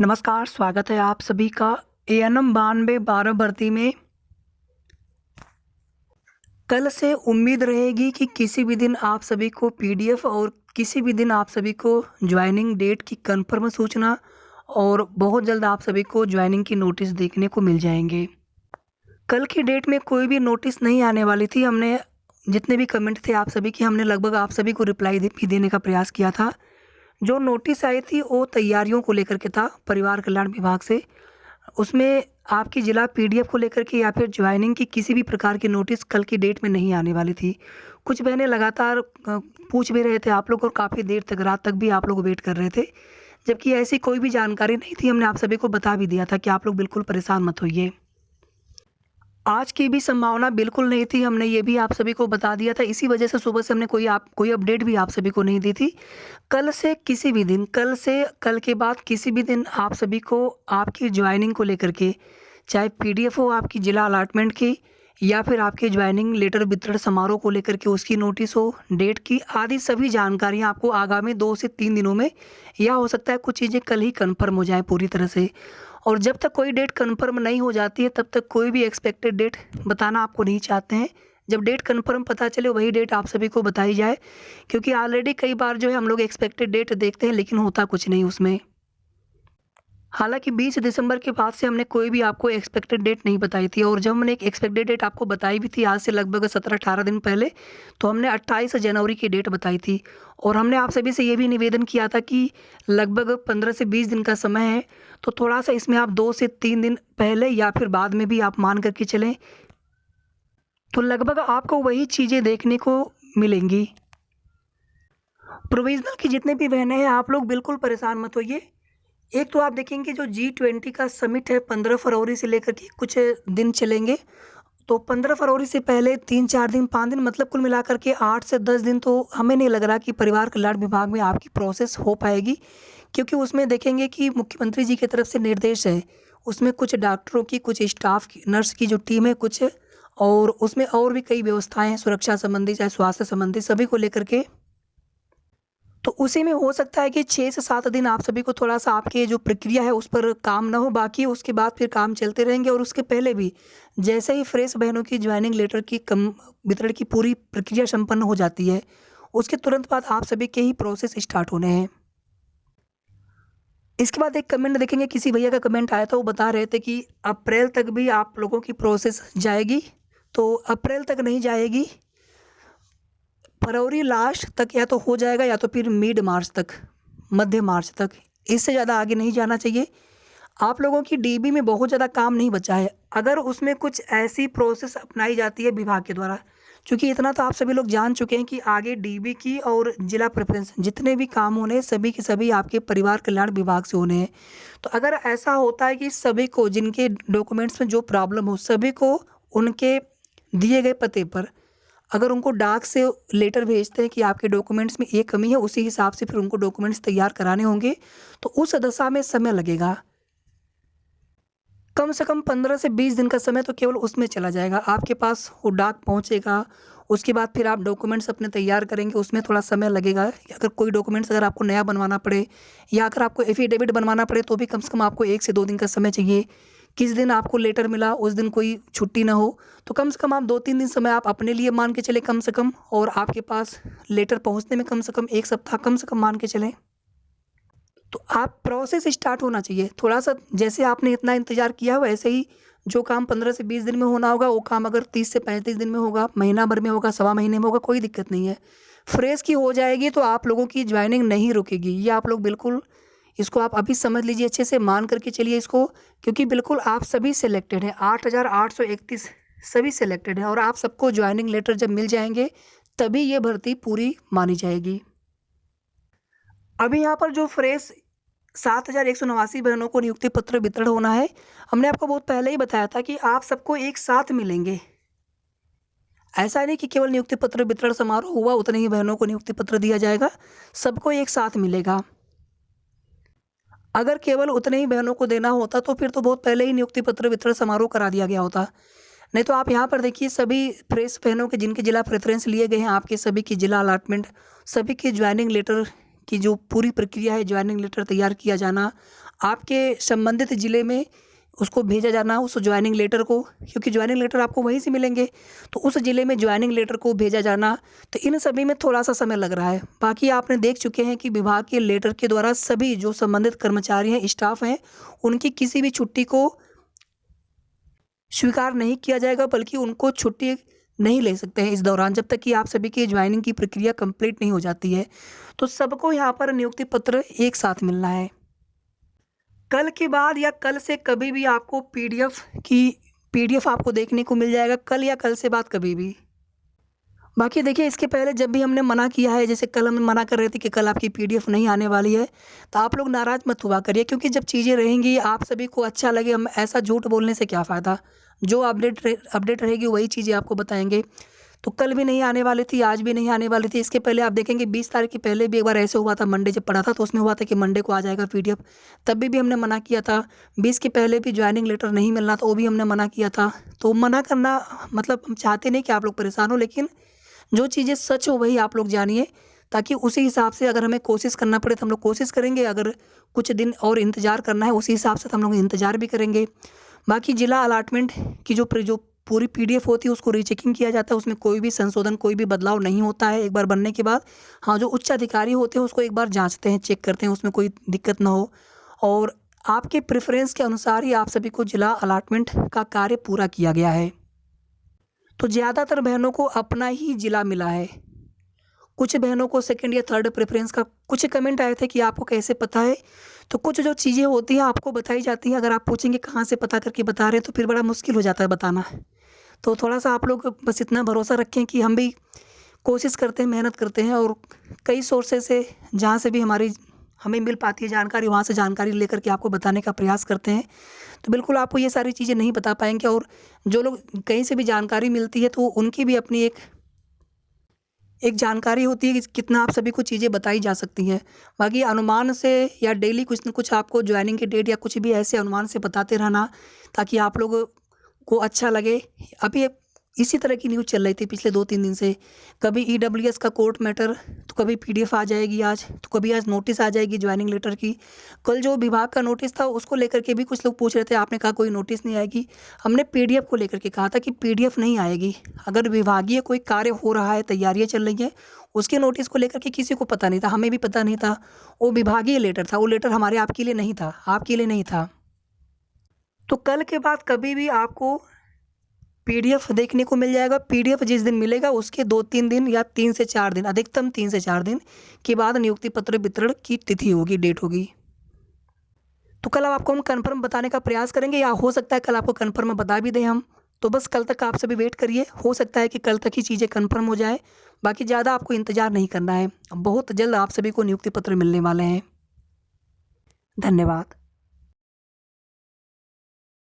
नमस्कार, स्वागत है आप सभी का एएनएम 9212 भर्ती में। कल से उम्मीद रहेगी कि किसी भी दिन आप सभी को पीडीएफ और किसी भी दिन आप सभी को जॉइनिंग डेट की कंफर्म सूचना और बहुत जल्द आप सभी को जॉइनिंग की नोटिस देखने को मिल जाएँगे। कल की डेट में कोई भी नोटिस नहीं आने वाली थी। हमने जितने भी कमेंट थे आप सभी के, हमने लगभग आप सभी को रिप्लाई भी देने का प्रयास किया था। जो नोटिस आई थी वो तैयारियों को लेकर के था परिवार कल्याण विभाग से। उसमें आपकी जिला पीडीएफ को लेकर के या फिर जॉइनिंग की किसी भी प्रकार की नोटिस कल की डेट में नहीं आने वाली थी। कुछ बहनें लगातार पूछ भी रहे थे आप लोग और काफ़ी देर तक, रात तक भी आप लोग वेट कर रहे थे। जबकि ऐसी कोई भी जानकारी नहीं थी, हमने आप सभी को बता भी दिया था कि आप लोग बिल्कुल परेशान मत होइए। आज की भी संभावना बिल्कुल नहीं थी, हमने ये भी आप सभी को बता दिया था। इसी वजह से सुबह से हमने कोई अपडेट भी आप सभी को नहीं दी थी। कल से किसी भी दिन, कल के बाद किसी भी दिन आप सभी को आपकी जॉइनिंग को लेकर के, चाहे पीडीएफ हो आपकी जिला अलॉटमेंट की या फिर आपके जॉइनिंग लेटर वितरण समारोह को लेकर के उसकी नोटिस हो, डेट की आदि सभी जानकारियाँ आपको आगामी 2 से 3 दिनों में, या हो सकता है कुछ चीज़ें कल ही कन्फर्म हो जाएँ पूरी तरह से। और जब तक कोई डेट कन्फर्म नहीं हो जाती है तब तक कोई भी एक्सपेक्टेड डेट बताना आपको नहीं चाहते हैं। जब डेट कन्फर्म पता चले वही डेट आप सभी को बताई जाए, क्योंकि ऑलरेडी कई बार जो है हम लोग एक्सपेक्टेड डेट देखते हैं लेकिन होता कुछ नहीं उसमें। हालाँकि 20 दिसंबर के बाद से हमने कोई भी आपको एक्सपेक्टेड डेट नहीं बताई थी, और जब हमने एक एक्सपेक्टेड डेट आपको बताई भी थी आज से लगभग 17-18 दिन पहले, तो हमने 28 जनवरी की डेट बताई थी। और हमने आप सभी से ये भी निवेदन किया था कि लगभग 15 से 20 दिन का समय है, तो थोड़ा-सा इसमें आप 2 से 3 दिन पहले या फिर बाद में भी आप मान कर के चलें, तो लगभग आपको वही चीज़ें देखने को मिलेंगी। प्रोविज़नल की जितने भी बहनें हैं आप लोग बिल्कुल परेशान मत होइए। एक तो आप देखेंगे जो G20 का समिट है 15 फरवरी से लेकर के कुछ दिन चलेंगे। तो 15 फरवरी से पहले 3-4 दिन, 5 दिन, मतलब कुल मिलाकर के 8 से 10 दिन तो हमें नहीं लग रहा कि परिवार कल्याण विभाग में आपकी प्रोसेस हो पाएगी। क्योंकि उसमें देखेंगे कि मुख्यमंत्री जी की तरफ से निर्देश है। उसमें कुछ डॉक्टरों की, कुछ स्टाफ की, नर्स की जो टीम है कुछ, और उसमें और भी कई व्यवस्थाएँ हैं सुरक्षा संबंधी, चाहे स्वास्थ्य संबंधी, सभी को लेकर के। तो उसी में हो सकता है कि 6 से 7 दिन आप सभी को थोड़ा-सा आपकी जो प्रक्रिया है उस पर काम ना हो, बाकी उसके बाद फिर काम चलते रहेंगे। और उसके पहले भी जैसे ही फ्रेश बहनों की जॉइनिंग लेटर की वितरण की पूरी प्रक्रिया संपन्न हो जाती है, उसके तुरंत बाद आप सभी के ही प्रोसेस स्टार्ट होने हैं। इसके बाद एक कमेंट देखेंगे, किसी भैया का कमेंट आया था, वो बता रहे थे कि अप्रैल तक भी आप लोगों की प्रोसेस जाएगी। तो अप्रैल तक नहीं जाएगी, फरवरी लास्ट तक या तो हो जाएगा या तो फिर मिड मार्च तक, मध्य मार्च तक। इससे ज़्यादा आगे नहीं जाना चाहिए। आप लोगों की डीबी में बहुत ज़्यादा काम नहीं बचा है। अगर उसमें कुछ ऐसी प्रोसेस अपनाई जाती है विभाग के द्वारा, क्योंकि इतना तो आप सभी लोग जान चुके हैं कि आगे डीबी की और जिला प्रेफ़रेंस जितने भी काम होने हैं सभी के सभी आपके परिवार कल्याण विभाग से होने हैं। तो अगर ऐसा होता है कि सभी को जिनके डॉक्यूमेंट्स में जो प्रॉब्लम हो, सभी को उनके दिए गए पते पर अगर उनको डाक से लेटर भेजते हैं कि आपके डॉक्यूमेंट्स में ये कमी है, उसी हिसाब से फिर उनको डॉक्यूमेंट्स तैयार कराने होंगे, तो उस दशा में समय लगेगा। कम से कम 15 से 20 दिन का समय तो केवल उसमें चला जाएगा। आपके पास वो डाक पहुँचेगा, उसके बाद फिर आप डॉक्यूमेंट्स अपने तैयार करेंगे, उसमें थोड़ा समय लगेगा। अगर कोई डॉक्यूमेंट्स अगर आपको नया बनवाना पड़े या अगर आपको एफ़िडेविट बनवाना पड़े, तो भी कम से कम आपको 1 से 2 दिन का समय चाहिए। किस दिन आपको लेटर मिला उस दिन कोई छुट्टी ना हो, तो कम से कम आप 2-3 दिन समय आप अपने लिए मान के चलें कम से कम, और आपके पास लेटर पहुँचने में कम से कम 1 सप्ताह कम से कम मान के चलें। तो आप प्रोसेस स्टार्ट होना चाहिए। थोड़ा-सा जैसे आपने इतना इंतज़ार किया वैसे ही जो काम 15 से 20 दिन में होना होगा, वो काम अगर 30 से 35 दिन में होगा, महीना भर में होगा, सवा महीने में होगा, कोई दिक्कत नहीं है। फ्रेश की हो जाएगी तो आप लोगों की जॉइनिंग नहीं रुकेगी। ये आप लोग बिल्कुल इसको आप अभी समझ लीजिए, अच्छे से मान कर के चलिए इसको, क्योंकि बिल्कुल आप सभी सिलेक्टेड हैं। 8,831 सभी सिलेक्टेड हैं, और आप सबको जॉइनिंग लेटर जब मिल जाएँगे तभी ये भर्ती पूरी मानी जाएगी। अभी यहाँ पर जो फ्रेश 7,189 बहनों को नियुक्ति पत्र वितरण होना है, हमने आपको बहुत पहले ही बताया था कि आप सबको एक साथ मिलेंगे। ऐसा नहीं कि केवल नियुक्ति पत्र वितरण समारोह हुआ उतने ही बहनों को नियुक्ति पत्र दिया जाएगा, सबको एक साथ मिलेगा। अगर केवल उतने ही बहनों को देना होता तो फिर तो बहुत पहले ही नियुक्ति पत्र वितरण समारोह करा दिया गया होता। नहीं तो आप यहाँ पर देखिए, सभी फ्रेश बहनों के जिनके जिला प्रेफ़रेंस लिए गए हैं, आपके सभी की जिला अलॉटमेंट, सभी की जॉइनिंग लेटर की जो पूरी प्रक्रिया है, जॉइनिंग लेटर तैयार किया जाना, आपके संबंधित ज़िले में उसको भेजा जाना उस ज्वाइनिंग लेटर को, क्योंकि ज्वाइनिंग लेटर आपको वहीं से मिलेंगे, तो उस ज़िले में ज्वाइनिंग लेटर को भेजा जाना। तो इन सभी में थोड़ा-सा समय लग रहा है। बाकी आपने देख चुके हैं कि विभाग के लेटर के द्वारा सभी जो संबंधित कर्मचारी हैं, स्टाफ हैं, उनकी किसी भी छुट्टी को स्वीकार नहीं किया जाएगा, बल्कि उनको छुट्टी नहीं ले सकते हैं इस दौरान, जब तक कि आप सभी की ज्वाइनिंग की प्रक्रिया कंप्लीट नहीं हो जाती है। तो सबको यहाँ पर नियुक्ति पत्र एक साथ मिलना है। कल के बाद या कल से कभी भी आपको पीडीएफ आपको देखने को मिल जाएगा, कल या कल से बाद कभी भी। बाकी देखिए, इसके पहले जब भी हमने मना किया है, जैसे कल हम मना कर रहे थे कि कल आपकी पीडीएफ नहीं आने वाली है, तो आप लोग नाराज़ मत हुआ करिए, क्योंकि जब चीज़ें रहेंगी आप सभी को अच्छा लगे, हम ऐसा झूठ बोलने से क्या फ़ायदा। जो अपडेट रहेगी वही चीज़ें आपको बताएँगे। तो कल भी नहीं आने वाली थी, आज भी नहीं आने वाली थी। इसके पहले आप देखेंगे 20 तारीख के पहले भी एक बार ऐसे हुआ था, मंडे जब पड़ा था तो उसमें हुआ था कि मंडे को आ जाएगा पीडीएफ, तब भी हमने मना किया था। 20 के पहले भी ज्वाइनिंग लेटर नहीं मिलना था, वो भी हमने मना किया था। तो मना करना मतलब हम चाहते नहीं कि आप लोग परेशान हो, लेकिन जो चीज़ें सच हो वही आप लोग जानिए, ताकि उसी हिसाब से अगर हमें कोशिश करना पड़े तो हम लोग कोशिश करेंगे, अगर कुछ दिन और इंतज़ार करना है उसी हिसाब से तो हम लोग इंतज़ार भी करेंगे। बाकी जिला अलॉटमेंट की जो पूरी पीडीएफ होती है उसको रीचेकिंग किया जाता है, उसमें कोई भी संशोधन, कोई भी बदलाव नहीं होता है एक बार बनने के बाद। हाँ, जो उच्च अधिकारी होते हैं उसको एक बार जाँचते हैं, चेक करते हैं, उसमें कोई दिक्कत ना हो, और आपके प्रेफ़रेंस के अनुसार ही आप सभी को जिला अलॉटमेंट का कार्य पूरा किया गया है। तो ज़्यादातर बहनों को अपना ही ज़िला मिला है। कुछ बहनों को सेकंड या थर्ड प्रेफ़रेंस का कुछ कमेंट आए थे कि आपको कैसे पता है? तो कुछ जो चीज़ें होती हैं आपको बताई जाती हैं, अगर आप पूछेंगे कहाँ से पता करके बता रहे हैं तो फिर बड़ा मुश्किल हो जाता है बताना। तो थोड़ा-सा आप लोग बस इतना भरोसा रखें कि हम भी कोशिश करते हैं, मेहनत करते हैं, और कई सोर्सेज़ से जहाँ से भी हमें मिल पाती है जानकारी, वहाँ से जानकारी लेकर के आपको बताने का प्रयास करते हैं। तो बिल्कुल आपको ये सारी चीज़ें नहीं बता पाएँगे, और जो लोग कहीं से भी जानकारी मिलती है तो उनकी भी अपनी एक जानकारी होती है कि कितना आप सभी को चीज़ें बताई जा सकती हैं। बाकी अनुमान से या डेली कुछ न कुछ आपको ज्वाइनिंग की डेट या कुछ भी ऐसे अनुमान से बताते रहना, ताकि आप लोगों को अच्छा लगे। अभी इसी तरह की न्यूज़ चल रही थी पिछले 2-3 दिन से। कभी ईडब्ल्यूएस का कोर्ट मैटर, तो कभी पीडीएफ आ जाएगी आज, तो कभी आज नोटिस आ जाएगी ज्वाइनिंग लेटर की। कल जो विभाग का नोटिस था उसको लेकर के भी कुछ लोग पूछ रहे थे, आपने कहा कोई नोटिस नहीं आएगी। हमने पीडीएफ को लेकर के कहा था कि पीडीएफ नहीं आएगी। अगर विभागीय कोई कार्य हो रहा है, तैयारियाँ चल रही हैं, उसके नोटिस को लेकर के किसी को पता नहीं था, हमें भी पता नहीं था। वो विभागीय लेटर था, वो लेटर हमारे आपके लिए नहीं था, आपके लिए नहीं था। तो कल के बाद कभी भी आपको पीडीएफ देखने को मिल जाएगा। पीडीएफ जिस दिन मिलेगा उसके 2-3 दिन या 3 से 4 दिन, अधिकतम 3 से 4 दिन के बाद नियुक्ति पत्र वितरण की तिथि होगी, डेट होगी। तो कल अब आपको हम कन्फर्म बताने का प्रयास करेंगे, या हो सकता है कल आपको कन्फर्म बता भी दें हम। तो बस कल तक आप सभी वेट करिए, हो सकता है कि कल तक ही चीज़ें कन्फर्म हो जाए। बाकी ज़्यादा आपको इंतज़ार नहीं करना है, बहुत जल्द आप सभी को नियुक्ति पत्र मिलने वाले हैं। धन्यवाद।